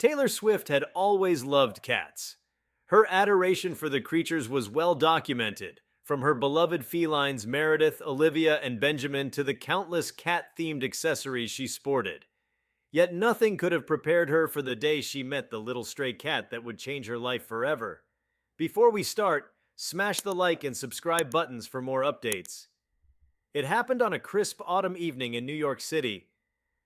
Taylor Swift had always loved cats. Her adoration for the creatures was well documented, from her beloved felines Meredith, Olivia, and Benjamin to the countless cat-themed accessories she sported. Yet nothing could have prepared her for the day she met the little stray cat that would change her life forever. Before we start, smash the like and subscribe buttons for more updates. It happened on a crisp autumn evening in New York City.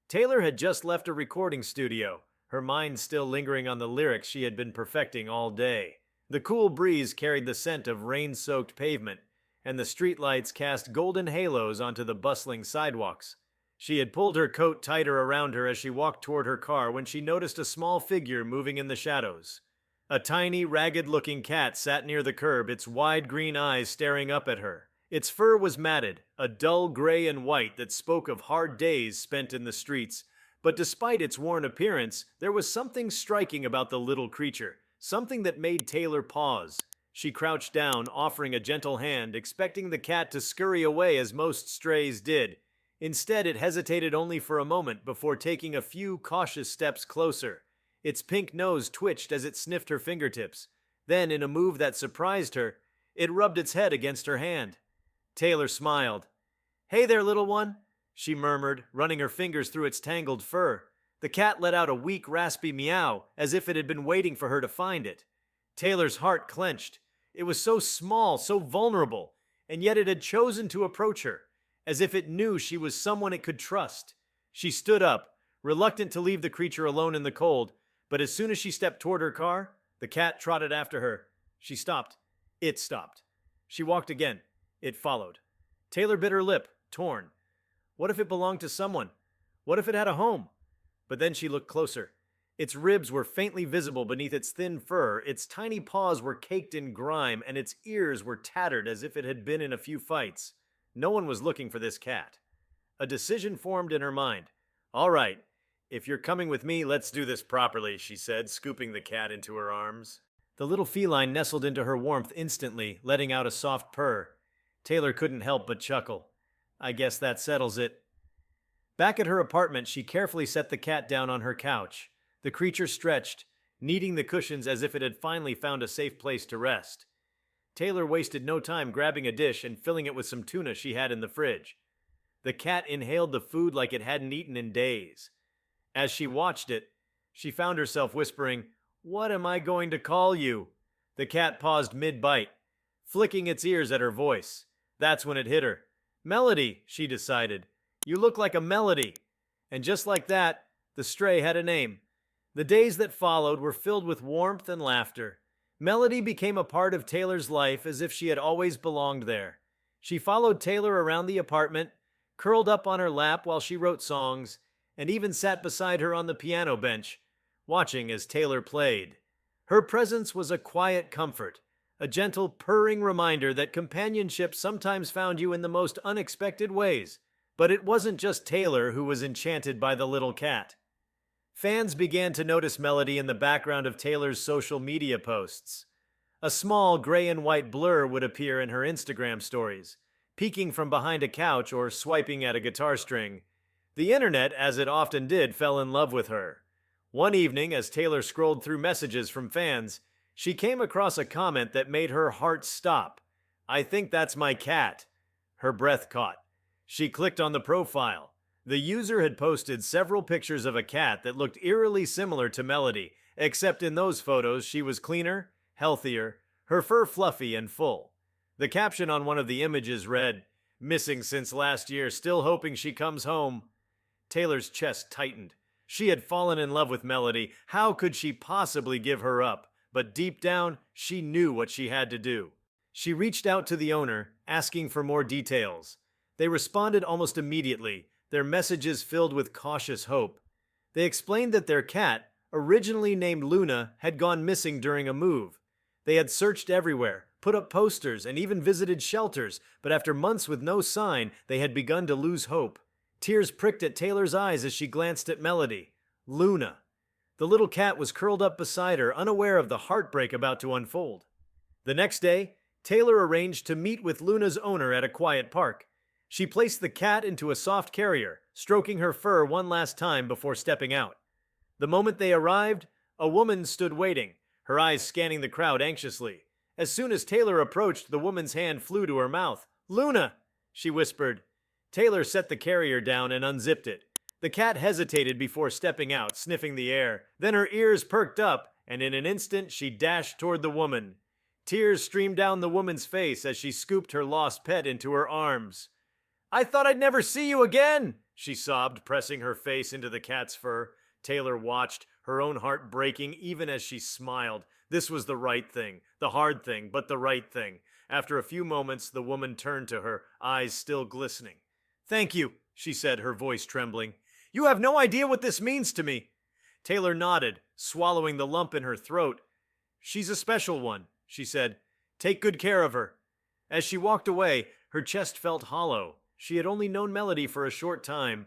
Taylor had just left a recording studio, her mind still lingering on the lyrics she had been perfecting all day. The cool breeze carried the scent of rain-soaked pavement, and the streetlights cast golden halos onto the bustling sidewalks. She had pulled her coat tighter around her as she walked toward her car when she noticed a small figure moving in the shadows. A tiny, ragged-looking cat sat near the curb, its wide green eyes staring up at her. Its fur was matted, a dull gray and white that spoke of hard days spent in the streets. But despite its worn appearance, there was something striking about the little creature, something that made Taylor pause. She crouched down, offering a gentle hand, expecting the cat to scurry away as most strays did. Instead, it hesitated only for a moment before taking a few cautious steps closer. Its pink nose twitched as it sniffed her fingertips. Then, in a move that surprised her, it rubbed its head against her hand. Taylor smiled. "Hey there, little one," she murmured, running her fingers through its tangled fur. The cat let out a weak, raspy meow, as if it had been waiting for her to find it. Taylor's heart clenched. It was so small, so vulnerable, and yet it had chosen to approach her, as if it knew she was someone it could trust. She stood up, reluctant to leave the creature alone in the cold, but as soon as she stepped toward her car, the cat trotted after her. She stopped. It stopped. She walked again. It followed. Taylor bit her lip, torn. What if it belonged to someone? What if it had a home? But then she looked closer. Its ribs were faintly visible beneath its thin fur, its tiny paws were caked in grime, and its ears were tattered as if it had been in a few fights. No one was looking for this cat. A decision formed in her mind. "All right, if you're coming with me, let's do this properly," she said, scooping the cat into her arms. The little feline nestled into her warmth instantly, letting out a soft purr. Taylor couldn't help but chuckle. "I guess that settles it." Back at her apartment, she carefully set the cat down on her couch. The creature stretched, kneading the cushions as if it had finally found a safe place to rest. Taylor wasted no time grabbing a dish and filling it with some tuna she had in the fridge. The cat inhaled the food like it hadn't eaten in days. As she watched it, she found herself whispering, "What am I going to call you?" The cat paused mid-bite, flicking its ears at her voice. That's when it hit her. "Melody," she decided. "You look like a melody." And just like that, the stray had a name. The days that followed were filled with warmth and laughter. Melody became a part of Taylor's life as if she had always belonged there. She followed Taylor around the apartment, curled up on her lap while she wrote songs, and even sat beside her on the piano bench, watching as Taylor played. Her presence was a quiet comfort, a gentle, purring reminder that companionship sometimes found you in the most unexpected ways. But it wasn't just Taylor who was enchanted by the little cat. Fans began to notice Melody in the background of Taylor's social media posts. A small gray and white blur would appear in her Instagram stories, peeking from behind a couch or swiping at a guitar string. The internet, as it often did, fell in love with her. One evening, as Taylor scrolled through messages from fans, she came across a comment that made her heart stop. "I think that's my cat." Her breath caught. She clicked on the profile. The user had posted several pictures of a cat that looked eerily similar to Melody, except in those photos she was cleaner, healthier, her fur fluffy and full. The caption on one of the images read, "Missing since last year, still hoping she comes home." Taylor's chest tightened. She had fallen in love with Melody. How could she possibly give her up? But deep down, she knew what she had to do. She reached out to the owner, asking for more details. They responded almost immediately, their messages filled with cautious hope. They explained that their cat, originally named Luna, had gone missing during a move. They had searched everywhere, put up posters, and even visited shelters, but after months with no sign, they had begun to lose hope. Tears pricked at Taylor's eyes as she glanced at Melody. Luna. The little cat was curled up beside her, unaware of the heartbreak about to unfold. The next day, Taylor arranged to meet with Luna's owner at a quiet park. She placed the cat into a soft carrier, stroking her fur one last time before stepping out. The moment they arrived, A woman stood waiting, her eyes scanning the crowd anxiously. As soon as Taylor approached, the woman's hand flew to her mouth. "Luna!" she whispered. Taylor set the carrier down and unzipped it. The cat hesitated before stepping out, sniffing the air. Then her ears perked up, and in an instant she dashed toward the woman. Tears streamed down the woman's face as she scooped her lost pet into her arms. "I thought I'd never see you again," she sobbed, pressing her face into the cat's fur. Taylor watched, her own heart breaking even as she smiled. This was the right thing, the hard thing, but the right thing. After a few moments, the woman turned to her, eyes still glistening. "Thank you," she said, her voice trembling. "You have no idea what this means to me." Taylor nodded, swallowing the lump in her throat. "She's a special one," she said. "Take good care of her." As she walked away, her chest felt hollow. She had only known Melody for a short time,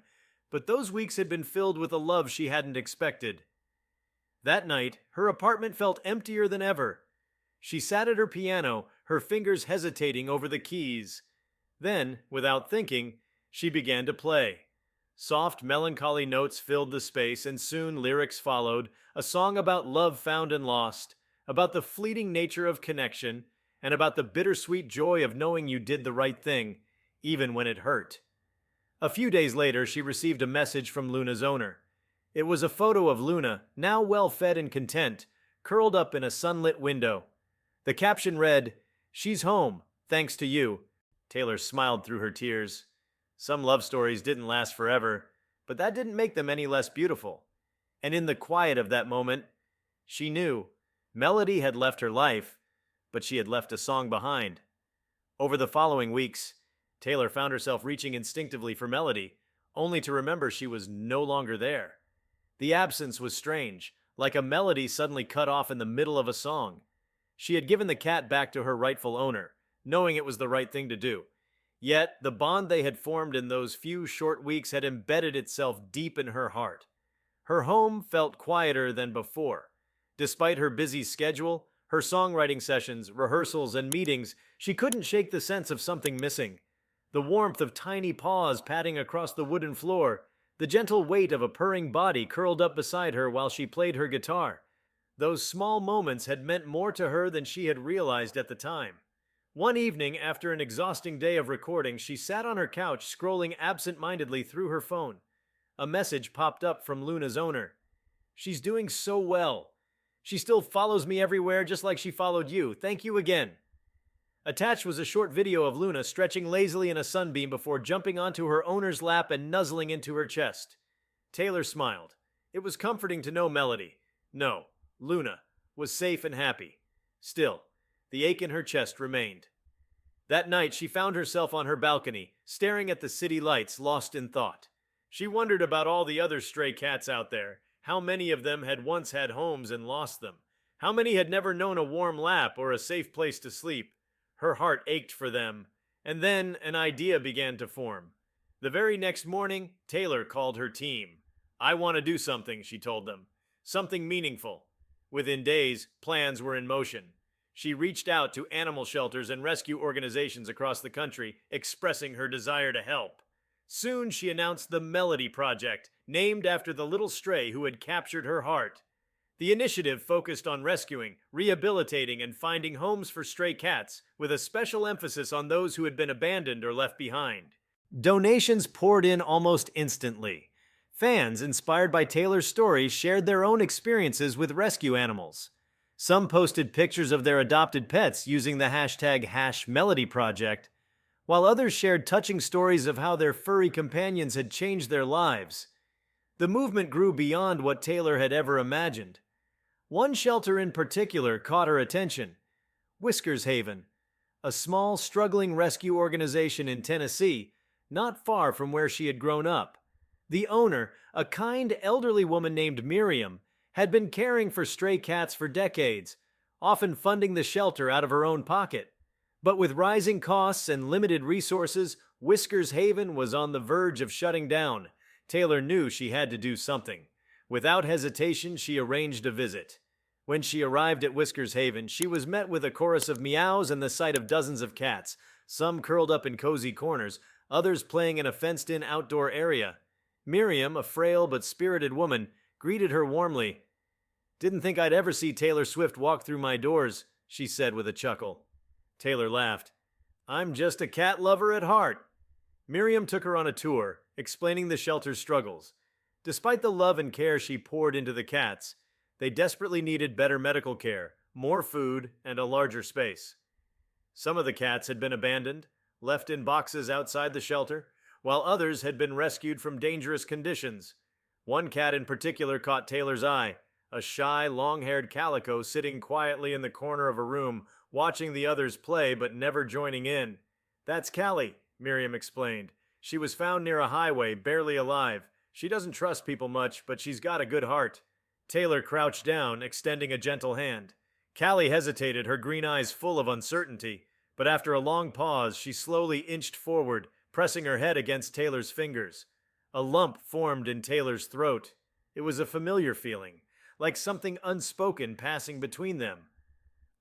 but those weeks had been filled with a love she hadn't expected. That night, her apartment felt emptier than ever. She sat at her piano, her fingers hesitating over the keys. Then, without thinking, she began to play. Soft, melancholy notes filled the space, and soon lyrics followed, a song about love found and lost, about the fleeting nature of connection, and about the bittersweet joy of knowing you did the right thing, even when it hurt. A few days later, she received a message from Luna's owner. It was a photo of Luna, now well-fed and content, curled up in a sunlit window. The caption read, "She's home, thanks to you." Taylor smiled through her tears. Some love stories didn't last forever, but that didn't make them any less beautiful. And in the quiet of that moment, she knew Melody had left her life, but she had left a song behind. Over the following weeks, Taylor found herself reaching instinctively for Melody, only to remember she was no longer there. The absence was strange, like a melody suddenly cut off in the middle of a song. She had given the cat back to her rightful owner, knowing it was the right thing to do. Yet, the bond they had formed in those few short weeks had embedded itself deep in her heart. Her home felt quieter than before. Despite her busy schedule, her songwriting sessions, rehearsals, and meetings, she couldn't shake the sense of something missing. The warmth of tiny paws patting across the wooden floor, the gentle weight of a purring body curled up beside her while she played her guitar. Those small moments had meant more to her than she had realized at the time. One evening, after an exhausting day of recording, she sat on her couch scrolling absent-mindedly through her phone. A message popped up from Luna's owner. "She's doing so well. She still follows me everywhere just like she followed you. Thank you again." Attached was a short video of Luna stretching lazily in a sunbeam before jumping onto her owner's lap and nuzzling into her chest. Taylor smiled. It was comforting to know Melody, no, Luna, was safe and happy. Still, the ache in her chest remained. That night, she found herself on her balcony, staring at the city lights, lost in thought. She wondered about all the other stray cats out there. How many of them had once had homes and lost them? How many had never known a warm lap or a safe place to sleep? Her heart ached for them, and then an idea began to form. The very next morning, Taylor called her team. "I want to do something," she told them. "Something meaningful." Within days, plans were in motion. She reached out to animal shelters and rescue organizations across the country, expressing her desire to help. Soon she announced the Melody Project, named after the little stray who had captured her heart. The initiative focused on rescuing, rehabilitating, and finding homes for stray cats, with a special emphasis on those who had been abandoned or left behind. Donations poured in almost instantly. Fans, inspired by Taylor's story, shared their own experiences with rescue animals. Some posted pictures of their adopted pets using the hashtag #MelodyProject, while others shared touching stories of how their furry companions had changed their lives. The movement grew beyond what Taylor had ever imagined. One shelter in particular caught her attention: Whiskers Haven, a small, struggling rescue organization in Tennessee, not far from where she had grown up. The owner, a kind, elderly woman named Miriam, had been caring for stray cats for decades, often funding the shelter out of her own pocket. But with rising costs and limited resources, Whiskers Haven was on the verge of shutting down. Taylor knew she had to do something. Without hesitation, she arranged a visit. When she arrived at Whiskers Haven, she was met with a chorus of meows and the sight of dozens of cats, some curled up in cozy corners, others playing in a fenced-in outdoor area. Miriam, a frail but spirited woman, greeted her warmly. Didn't think I'd ever see Taylor Swift walk through my doors, she said with a chuckle. Taylor laughed. I'm just a cat lover at heart. Miriam took her on a tour, explaining the shelter's struggles. Despite the love and care she poured into the cats, they desperately needed better medical care, more food, and a larger space. Some of the cats had been abandoned, left in boxes outside the shelter, while others had been rescued from dangerous conditions. One cat in particular caught Taylor's eye, a shy, long-haired calico sitting quietly in the corner of a room, watching the others play but never joining in. That's Callie, Miriam explained. She was found near a highway, barely alive. She doesn't trust people much, but she's got a good heart. Taylor crouched down, extending a gentle hand. Callie hesitated, her green eyes full of uncertainty, but after a long pause, she slowly inched forward, pressing her head against Taylor's fingers. A lump formed in Taylor's throat. It was a familiar feeling, like something unspoken passing between them.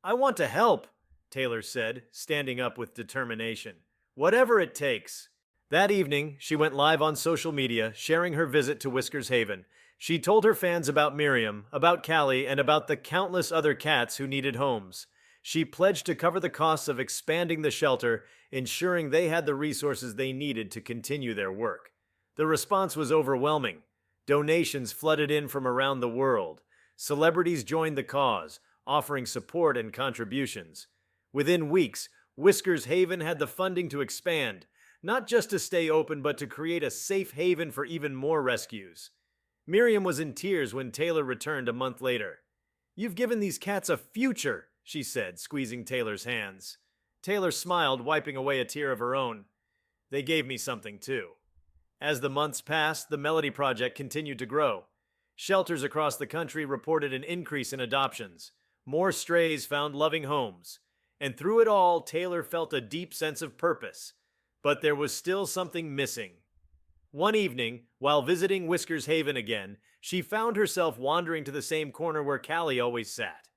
I want to help, Taylor said, standing up with determination. Whatever it takes. That evening, she went live on social media, sharing her visit to Whiskers Haven. She told her fans about Miriam, about Callie, and about the countless other cats who needed homes. She pledged to cover the costs of expanding the shelter, ensuring they had the resources they needed to continue their work. The response was overwhelming. Donations flooded in from around the world. Celebrities joined the cause, offering support and contributions. Within weeks, Whiskers Haven had the funding to expand, not just to stay open, but to create a safe haven for even more rescues. Miriam was in tears when Taylor returned a month later. You've given these cats a future, she said, squeezing Taylor's hands. Taylor smiled, wiping away a tear of her own. They gave me something, too. As the months passed, the Melody Project continued to grow. Shelters across the country reported an increase in adoptions. More strays found loving homes. And through it all, Taylor felt a deep sense of purpose. But there was still something missing. One evening, while visiting Whiskers Haven again, she found herself wandering to the same corner where Callie always sat.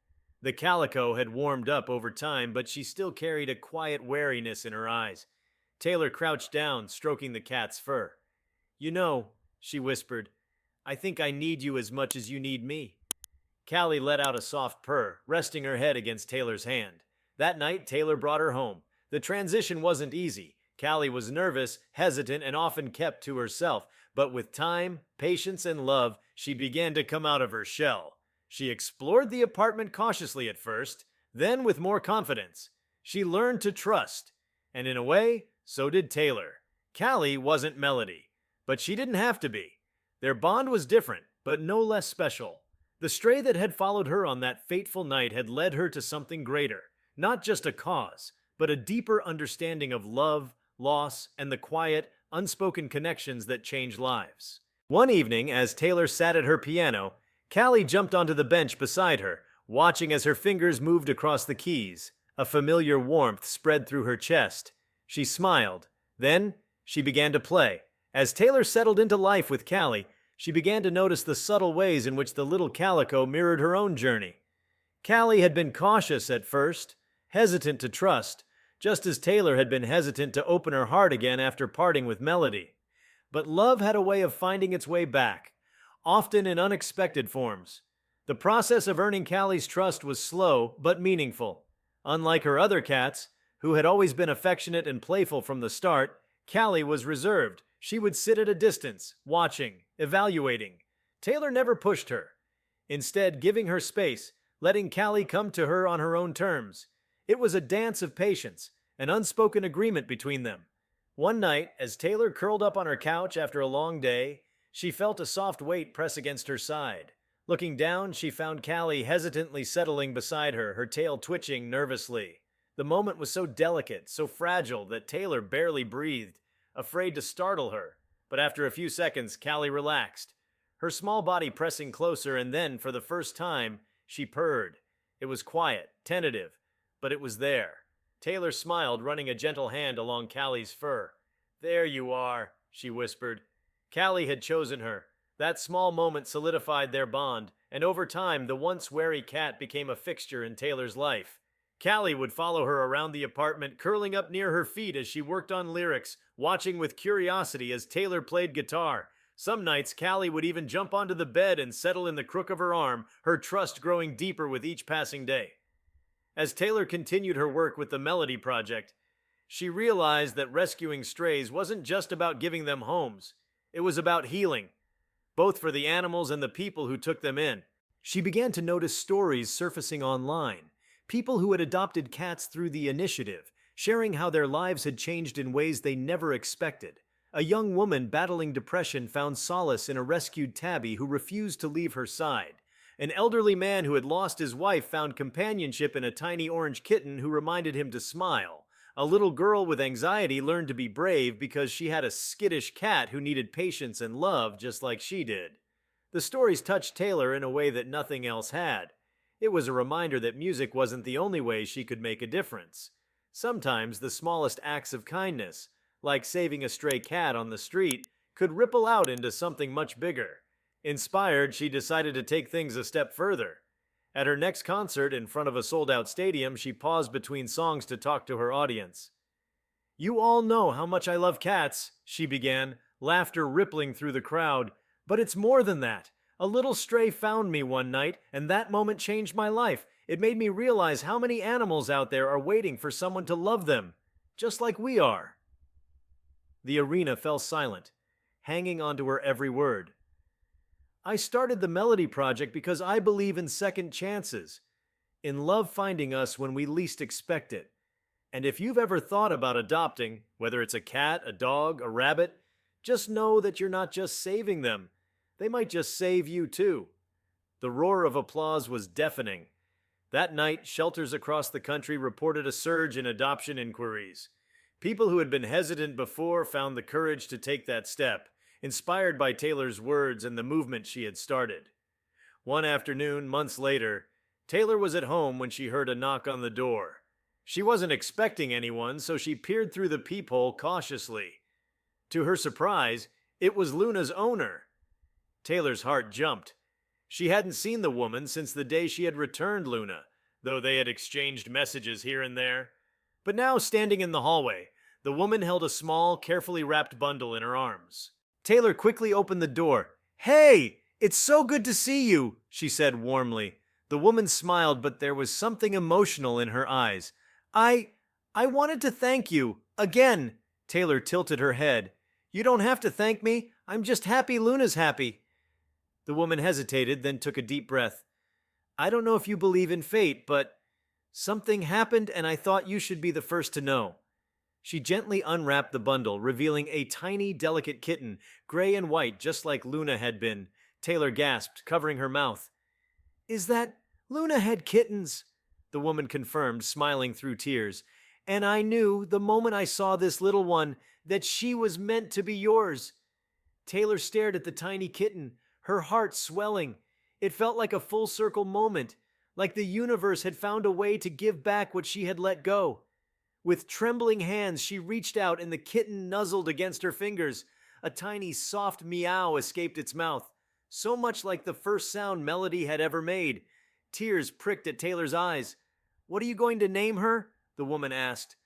The calico had warmed up over time, but she still carried a quiet wariness in her eyes. Taylor crouched down, stroking the cat's fur. You know, she whispered, I think I need you as much as you need me. Callie let out a soft purr, resting her head against Taylor's hand. That night, Taylor brought her home. The transition wasn't easy. Callie was nervous, hesitant, and often kept to herself, but with time, patience, and love, she began to come out of her shell. She explored the apartment cautiously at first, then with more confidence. She learned to trust, and in a way, so did Taylor. Callie wasn't Melody, but she didn't have to be. Their bond was different, but no less special. The stray that had followed her on that fateful night had led her to something greater, not just a cause, but a deeper understanding of love, loss, and the quiet, unspoken connections that change lives. One evening, as Taylor sat at her piano, Callie jumped onto the bench beside her, watching as her fingers moved across the keys. A familiar warmth spread through her chest. She smiled. Then, she began to play. As Taylor settled into life with Callie, she began to notice the subtle ways in which the little calico mirrored her own journey. Callie had been cautious at first, hesitant to trust, just as Taylor had been hesitant to open her heart again after parting with Melody. But love had a way of finding its way back, often in unexpected forms. The process of earning Callie's trust was slow but meaningful. Unlike her other cats, who had always been affectionate and playful from the start, Callie was reserved. She would sit at a distance, watching, evaluating. Taylor never pushed her, instead giving her space, letting Callie come to her on her own terms. It was a dance of patience, an unspoken agreement between them. One night, as Taylor curled up on her couch after a long day, she felt a soft weight press against her side. Looking down, she found Callie hesitantly settling beside her, her tail twitching nervously. The moment was so delicate, so fragile, that Taylor barely breathed, afraid to startle her. But after a few seconds, Callie relaxed, her small body pressing closer, and then, for the first time, she purred. It was quiet, tentative, but it was there. Taylor smiled, running a gentle hand along Callie's fur. There you are, she whispered. Callie had chosen her. That small moment solidified their bond, and over time, the once wary cat became a fixture in Taylor's life. Callie would follow her around the apartment, curling up near her feet as she worked on lyrics, watching with curiosity as Taylor played guitar. Some nights, Callie would even jump onto the bed and settle in the crook of her arm, her trust growing deeper with each passing day. As Taylor continued her work with the Melody Project, she realized that rescuing strays wasn't just about giving them homes, it was about healing, both for the animals and the people who took them in. She began to notice stories surfacing online, people who had adopted cats through the initiative, sharing how their lives had changed in ways they never expected. A young woman battling depression found solace in a rescued tabby who refused to leave her side. An elderly man who had lost his wife found companionship in a tiny orange kitten who reminded him to smile. A little girl with anxiety learned to be brave because she had a skittish cat who needed patience and love just like she did. The stories touched Taylor in a way that nothing else had. It was a reminder that music wasn't the only way she could make a difference. Sometimes the smallest acts of kindness, like saving a stray cat on the street, could ripple out into something much bigger. Inspired, she decided to take things a step further. At her next concert in front of a sold-out stadium, she paused between songs to talk to her audience. "You all know how much I love cats," she began, laughter rippling through the crowd. "But it's more than that. A little stray found me one night, and that moment changed my life. It made me realize how many animals out there are waiting for someone to love them, just like we are." The arena fell silent, hanging onto her every word. "I started the Melody Project because I believe in second chances, in love finding us when we least expect it. And if you've ever thought about adopting, whether it's a cat, a dog, a rabbit, just know that you're not just saving them. They might just save you too." The roar of applause was deafening. That night, shelters across the country reported a surge in adoption inquiries. People who had been hesitant before found the courage to take that step, inspired by Taylor's words and the movement she had started. One afternoon, months later, Taylor was at home when she heard a knock on the door. She wasn't expecting anyone, so she peered through the peephole cautiously. To her surprise, it was Luna's owner. Taylor's heart jumped. She hadn't seen the woman since the day she had returned Luna, though they had exchanged messages here and there. But now, standing in the hallway, the woman held a small, carefully wrapped bundle in her arms. Taylor quickly opened the door. "Hey, it's so good to see you," she said warmly. The woman smiled, but there was something emotional in her eyes. I wanted to thank you, again." Taylor tilted her head. "You don't have to thank me. I'm just happy Luna's happy." The woman hesitated, then took a deep breath. "I don't know if you believe in fate, but something happened and I thought you should be the first to know." She gently unwrapped the bundle, revealing a tiny, delicate kitten, gray and white just like Luna had been. Taylor gasped, covering her mouth. "Is that Luna had kittens?" the woman confirmed, smiling through tears. "And I knew, the moment I saw this little one, that she was meant to be yours." Taylor stared at the tiny kitten, her heart swelling. It felt like a full-circle moment, like the universe had found a way to give back what she had let go. With trembling hands, she reached out and the kitten nuzzled against her fingers. A tiny, soft meow escaped its mouth, so much like the first sound Melody had ever made. Tears pricked at Taylor's eyes. "What are you going to name her?" the woman asked.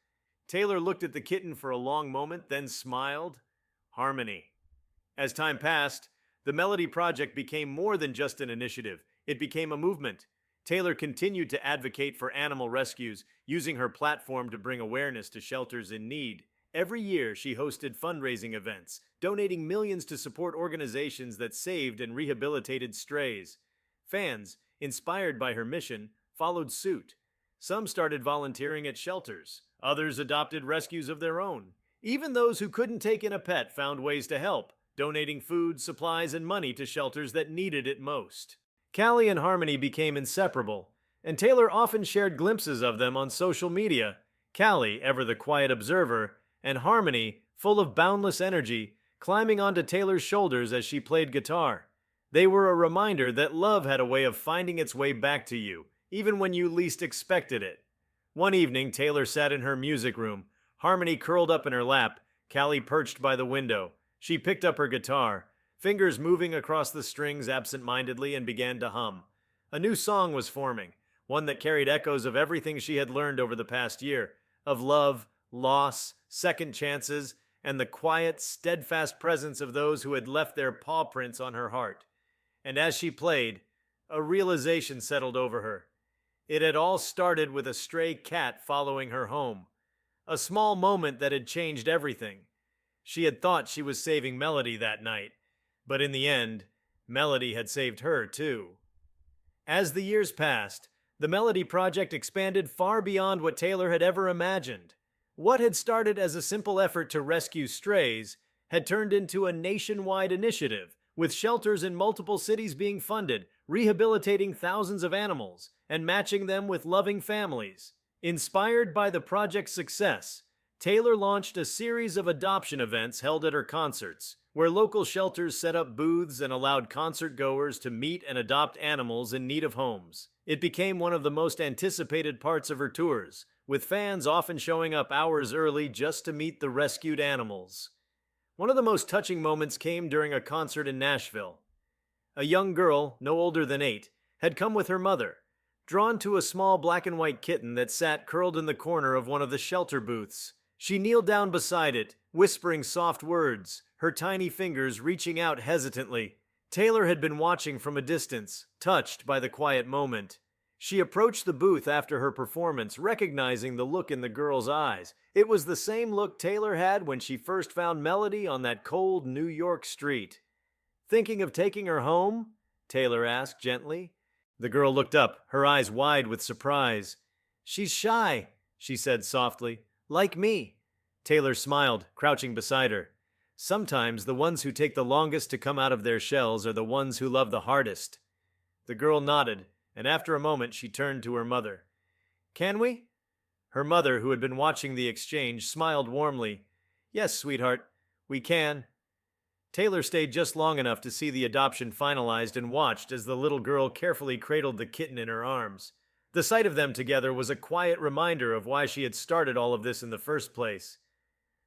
Taylor looked at the kitten for a long moment, then smiled. Harmony. As time passed, the Melody Project became more than just an initiative. It became a movement. Taylor continued to advocate for animal rescues, using her platform to bring awareness to shelters in need. Every year, she hosted fundraising events, donating millions to support organizations that saved and rehabilitated strays. Fans, inspired by her mission, followed suit. Some started volunteering at shelters. Others adopted rescues of their own. Even those who couldn't take in a pet found ways to help, donating food, supplies, and money to shelters that needed it most. Callie and Harmony became inseparable, and Taylor often shared glimpses of them on social media. Callie, ever the quiet observer, and Harmony, full of boundless energy, climbing onto Taylor's shoulders as she played guitar. They were a reminder that love had a way of finding its way back to you, even when you least expected it. One evening, Taylor sat in her music room, Harmony curled up in her lap, Callie perched by the window. She picked up her guitar, fingers moving across the strings absent-mindedly, and began to hum. A new song was forming, one that carried echoes of everything she had learned over the past year, of love, loss, second chances, and the quiet, steadfast presence of those who had left their paw prints on her heart. And as she played, a realization settled over her. It had all started with a stray cat following her home, a small moment that had changed everything. She had thought she was saving Melody that night, but in the end, Melody had saved her too. As the years passed, the Melody Project expanded far beyond what Taylor had ever imagined. What had started as a simple effort to rescue strays had turned into a nationwide initiative, with shelters in multiple cities being funded, rehabilitating thousands of animals, and matching them with loving families. Inspired by the project's success, Taylor launched a series of adoption events held at her concerts, where local shelters set up booths and allowed concert-goers to meet and adopt animals in need of homes. It became one of the most anticipated parts of her tours, with fans often showing up hours early just to meet the rescued animals. One of the most touching moments came during a concert in Nashville. A young girl, no older than 8, had come with her mother, drawn to a small black and white kitten that sat curled in the corner of one of the shelter booths. She kneeled down beside it, whispering soft words, her tiny fingers reaching out hesitantly. Taylor had been watching from a distance, touched by the quiet moment. She approached the booth after her performance, recognizing the look in the girl's eyes. It was the same look Taylor had when she first found Melody on that cold New York street. "Thinking of taking her home?" Taylor asked gently. The girl looked up, her eyes wide with surprise. "She's shy," she said softly. "Like me." Taylor smiled, crouching beside her. "Sometimes the ones who take the longest to come out of their shells are the ones who love the hardest." The girl nodded, and after a moment she turned to her mother. "Can we?" Her mother, who had been watching the exchange, smiled warmly. "Yes, sweetheart, we can." Taylor stayed just long enough to see the adoption finalized and watched as the little girl carefully cradled the kitten in her arms. The sight of them together was a quiet reminder of why she had started all of this in the first place.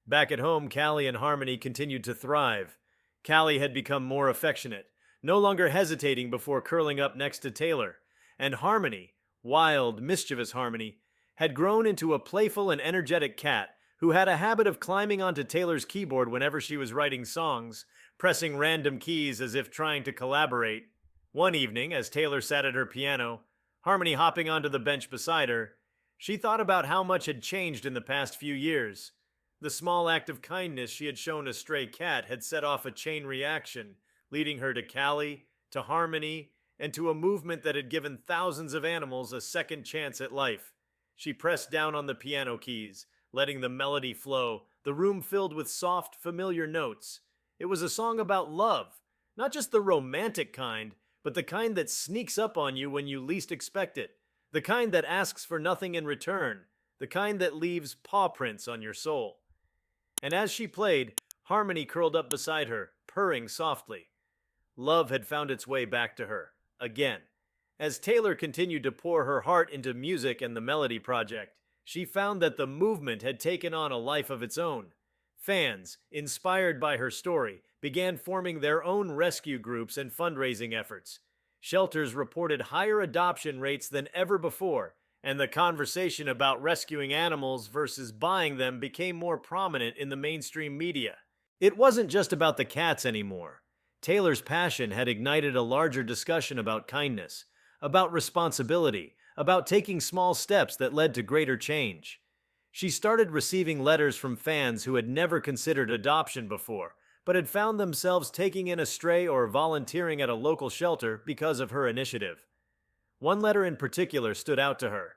Back at home, Callie and Harmony continued to thrive. Callie had become more affectionate, no longer hesitating before curling up next to Taylor, and Harmony, wild, mischievous Harmony, had grown into a playful and energetic cat who had a habit of climbing onto Taylor's keyboard whenever she was writing songs, pressing random keys as if trying to collaborate. One evening, as Taylor sat at her piano, Harmony hopping onto the bench beside her, she thought about how much had changed in the past few years. The small act of kindness she had shown a stray cat had set off a chain reaction, leading her to Callie, to Harmony, and to a movement that had given thousands of animals a second chance at life. She pressed down on the piano keys, letting the melody flow, the room filled with soft, familiar notes. It was a song about love, not just the romantic kind, but the kind that sneaks up on you when you least expect it, the kind that asks for nothing in return, the kind that leaves paw prints on your soul. And as she played, Harmony curled up beside her, purring softly. Love had found its way back to her, again. As Taylor continued to pour her heart into music and the Melody Project, she found that the movement had taken on a life of its own. Fans, inspired by her story, began forming their own rescue groups and fundraising efforts. Shelters reported higher adoption rates than ever before, and the conversation about rescuing animals versus buying them became more prominent in the mainstream media. It wasn't just about the cats anymore. Taylor's passion had ignited a larger discussion about kindness, about responsibility, about taking small steps that led to greater change. She started receiving letters from fans who had never considered adoption before, but had found themselves taking in a stray or volunteering at a local shelter because of her initiative. One letter in particular stood out to her.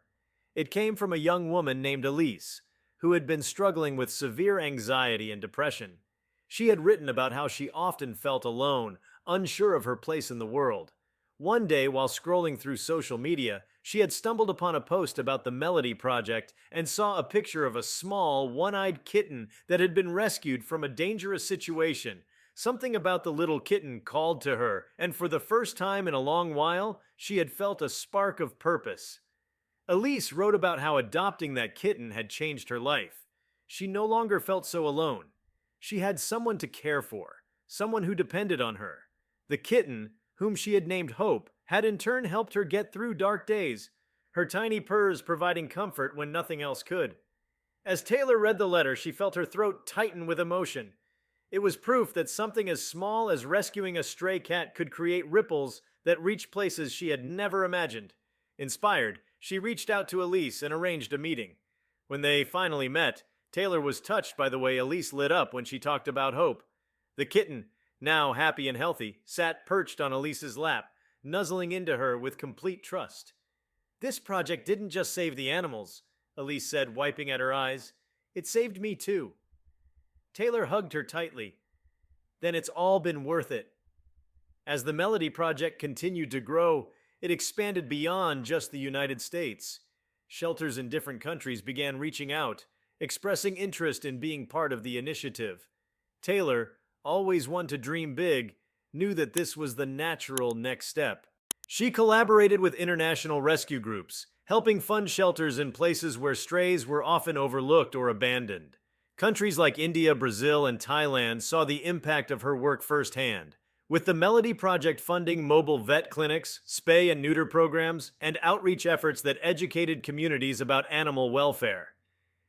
It came from a young woman named Elise, who had been struggling with severe anxiety and depression. She had written about how she often felt alone, unsure of her place in the world. One day, while scrolling through social media, she had stumbled upon a post about the Melody Project and saw a picture of a small, one-eyed kitten that had been rescued from a dangerous situation. Something about the little kitten called to her, and for the first time in a long while, she had felt a spark of purpose. Elise wrote about how adopting that kitten had changed her life. She no longer felt so alone. She had someone to care for, someone who depended on her. The kitten, whom she had named Hope, had in turn helped her get through dark days, her tiny purrs providing comfort when nothing else could. As Taylor read the letter, she felt her throat tighten with emotion. It was proof that something as small as rescuing a stray cat could create ripples that reached places she had never imagined. Inspired, she reached out to Elise and arranged a meeting. When they finally met, Taylor was touched by the way Elise lit up when she talked about hope. The kitten, now happy and healthy, sat perched on Elise's lap, nuzzling into her with complete trust. "This project didn't just save the animals," Elise said, wiping at her eyes. "It saved me too." Taylor hugged her tightly. "Then it's all been worth it." As the Melody Project continued to grow, it expanded beyond just the United States. Shelters in different countries began reaching out, expressing interest in being part of the initiative. Taylor, always one to dream big, knew that this was the natural next step. She collaborated with international rescue groups, helping fund shelters in places where strays were often overlooked or abandoned. Countries like India, Brazil, and Thailand saw the impact of her work firsthand, with the Melody Project funding mobile vet clinics, spay and neuter programs, and outreach efforts that educated communities about animal welfare.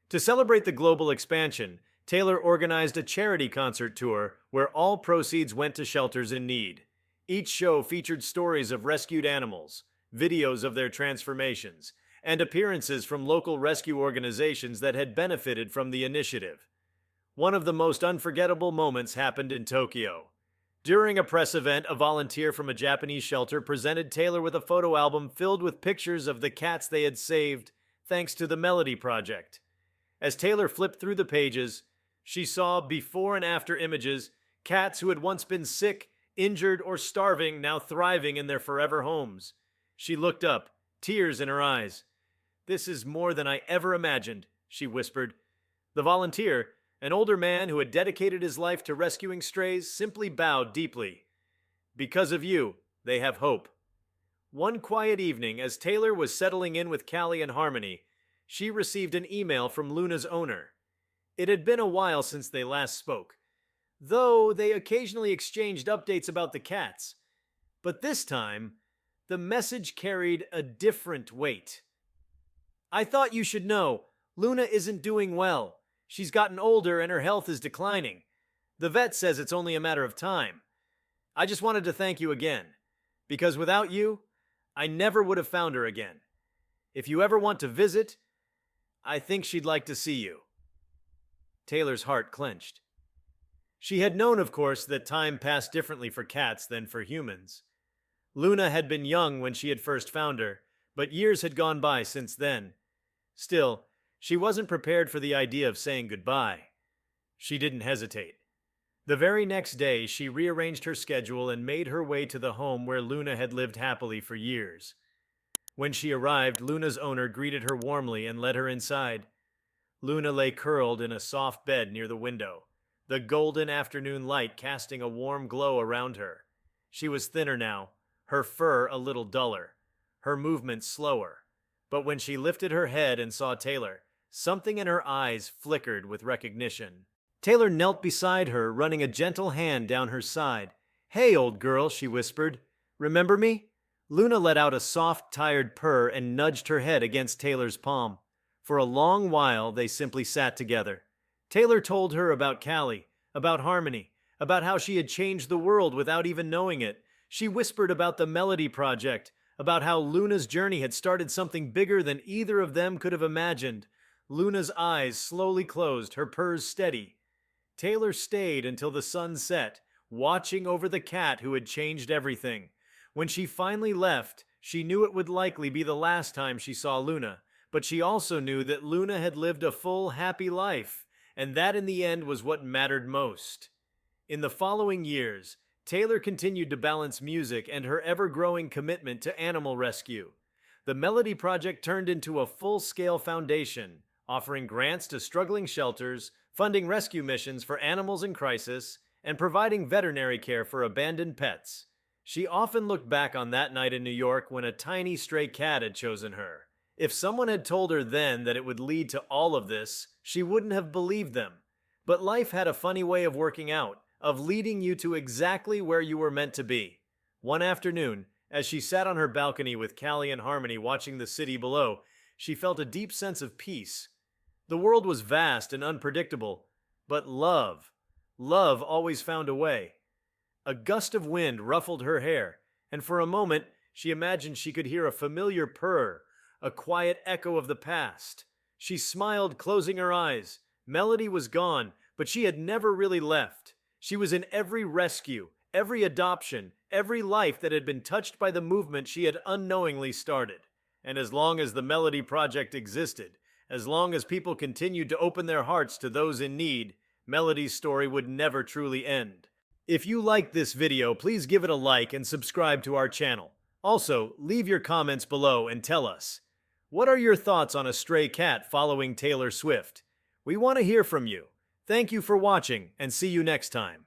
To celebrate the global expansion, Taylor organized a charity concert tour where all proceeds went to shelters in need. Each show featured stories of rescued animals, videos of their transformations, and appearances from local rescue organizations that had benefited from the initiative. One of the most unforgettable moments happened in Tokyo. During a press event, a volunteer from a Japanese shelter presented Taylor with a photo album filled with pictures of the cats they had saved thanks to the Melody Project. As Taylor flipped through the pages, she saw before and after images, cats who had once been sick, injured, or starving now thriving in their forever homes. She looked up, tears in her eyes. "This is more than I ever imagined," she whispered. The volunteer, an older man who had dedicated his life to rescuing strays, simply bowed deeply. "Because of you, they have hope." One quiet evening, as Taylor was settling in with Callie and Harmony, she received an email from Luna's owner. It had been a while since they last spoke, though they occasionally exchanged updates about the cats. But this time, the message carried a different weight. "I thought you should know, Luna isn't doing well. She's gotten older and her health is declining. The vet says it's only a matter of time. I just wanted to thank you again, because without you, I never would have found her again. If you ever want to visit, I think she'd like to see you." Taylor's heart clenched. She had known, of course, that time passed differently for cats than for humans. Luna had been young when she had first found her, but years had gone by since then. Still, she wasn't prepared for the idea of saying goodbye. She didn't hesitate. The very next day, she rearranged her schedule and made her way to the home where Luna had lived happily for years. When she arrived, Luna's owner greeted her warmly and led her inside. Luna lay curled in a soft bed near the window, the golden afternoon light casting a warm glow around her. She was thinner now, her fur a little duller, her movements slower. But when she lifted her head and saw Taylor, something in her eyes flickered with recognition. Taylor knelt beside her, running a gentle hand down her side. "Hey, old girl," she whispered. "Remember me?" Luna let out a soft, tired purr and nudged her head against Taylor's palm. For a long while, they simply sat together. Taylor told her about Callie, about Harmony, about how she had changed the world without even knowing it. She whispered about the Melody Project, about how Luna's journey had started something bigger than either of them could have imagined. Luna's eyes slowly closed, her purrs steady. Taylor stayed until the sun set, watching over the cat who had changed everything. When she finally left, she knew it would likely be the last time she saw Luna, but she also knew that Luna had lived a full, happy life, and that in the end was what mattered most. In the following years, Taylor continued to balance music and her ever-growing commitment to animal rescue. The Melody Project turned into a full-scale foundation, offering grants to struggling shelters, funding rescue missions for animals in crisis, and providing veterinary care for abandoned pets. She often looked back on that night in New York when a tiny stray cat had chosen her. If someone had told her then that it would lead to all of this, she wouldn't have believed them. But life had a funny way of working out, of leading you to exactly where you were meant to be. One afternoon, as she sat on her balcony with Callie and Harmony watching the city below, she felt a deep sense of peace. The world was vast and unpredictable, but love always found a way. A gust of wind ruffled her hair, and for a moment she imagined she could hear a familiar purr, a quiet echo of the past. She smiled, closing her eyes. Melody was gone, but she had never really left. She was in every rescue, every adoption, every life that had been touched by the movement she had unknowingly started. And as long as the Melody Project existed, as long as people continued to open their hearts to those in need, Melody's story would never truly end. If you liked this video, please give it a like and subscribe to our channel. Also, leave your comments below and tell us, what are your thoughts on a stray cat following Taylor Swift? We want to hear from you. Thank you for watching, and see you next time.